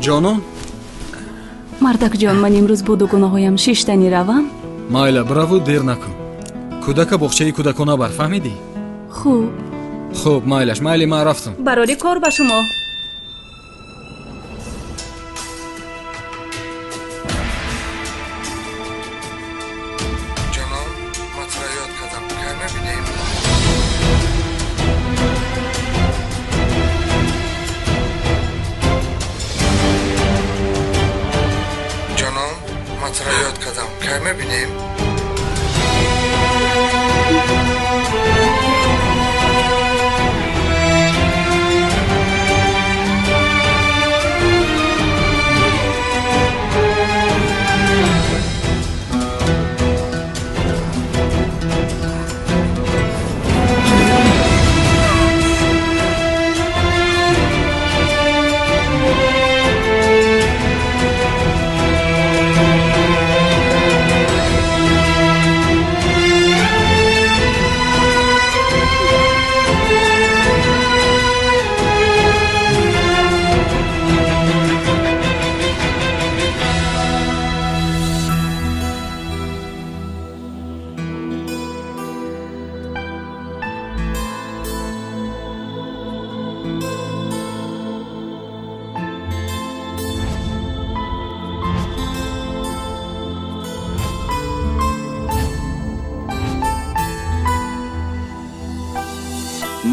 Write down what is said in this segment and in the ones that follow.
ҷонон, мардакҷон, ман имрӯз бо дугунаҳоям шиштанӣ равам? майла браву дер накун. кӯдака боғчаи кӯдакона бар, фаҳмидӣ? хуб. хуб, майлаш, майли ман рафтам. барори кор ба шумо. ҷаноб, матра ёд кардам. Кай мебинем? ҷаноб, матра ёд кардам. Кай мебинем?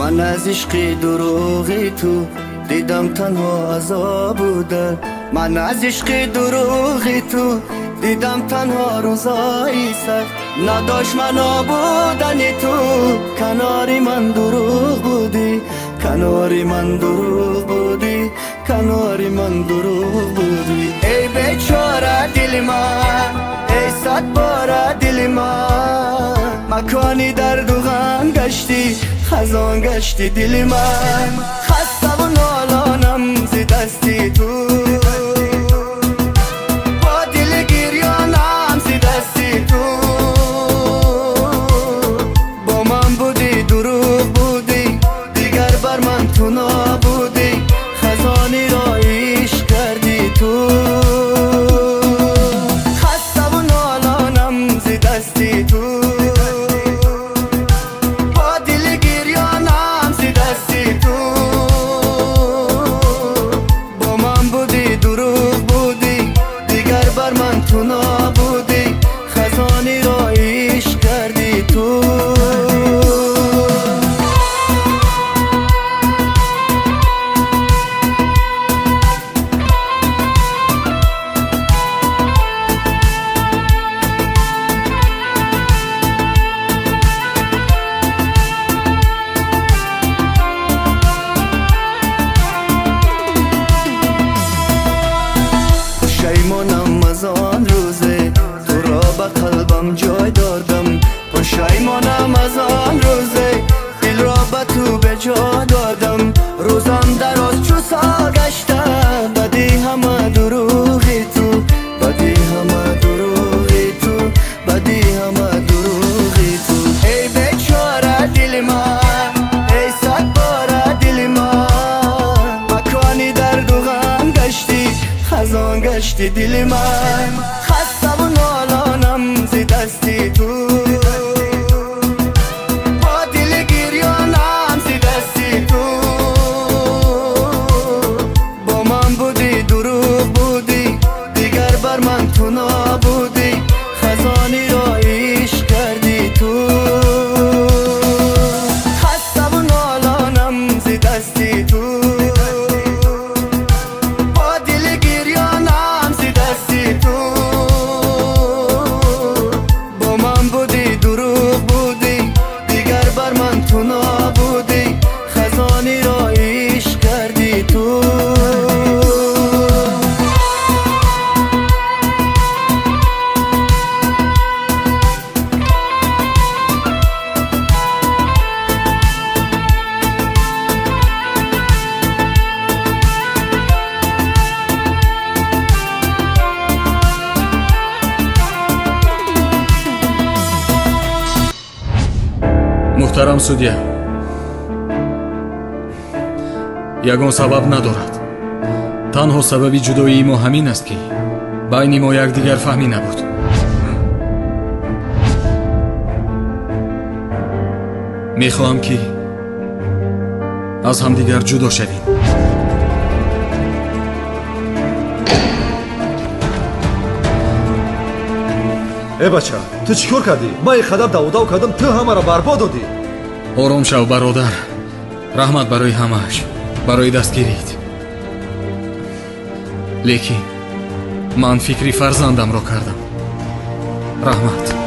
من از عشق دروغی تو دیدم تنها عذاب بوده. من از عشق دروغی تو دیدم تنها روزایی سخت نداشت منو بودن تو. کناری من دروغ بودی، کناری من دروغ بودی، کناری من دروغ بودی. ای بیچاره دل من، ای صد باره دل من، مکانی درد و غم گشتی، خزان گشتی دل من. خسته و نالانم زی دستی تو، با دل گریانم زی دستی تو. با من بودی دروغ بودی، دیگر بر من تو نبودی. خزانی را عشق کردی تو. خسته و نالانم زی دستی تو، تو نبودی. خزانی را عشق کردی تو. پشیمانم از آن روزه تو را به قلبم جای دادم. پشیمانم از آن روزه دل را به تو به جا دادم. روزم دراز چو سال گشته بدی همه دروغی تو، بدی همه دروغی تو، بدی همه دروغی تو. ای بیچاره دل من، ای صد باره دل من، مکانی درد و غم گشتی، خزان گشتی دل من. خسته و نالانم زی دستی تو، با دل گریانم زی دستی تو. با من بودی دروغ بودی، دیگر بر من تو نبودی. خزانی را عشق کردی تو. خسته و نالانم زی دستی تو، تو نبودی. خزانی را عشق کردی تو. محترم судья, ягон сабаб надорад. танҳо сабаби ҷудоии мо ҳамин аст ки байни мо якдигар фаҳмӣ набуд. мехоҳам ки аз ҳамдигар ҷудо шавем. бача, ту чӣ кор кардӣ? Ман ин қадар даводав кардам, ту ҳамаро барбод додӣ. ором шав бародар, раҳмат барои ҳамааш, барои дастгирит. лекин ман фикри фарзандамро кардам. раҳмат.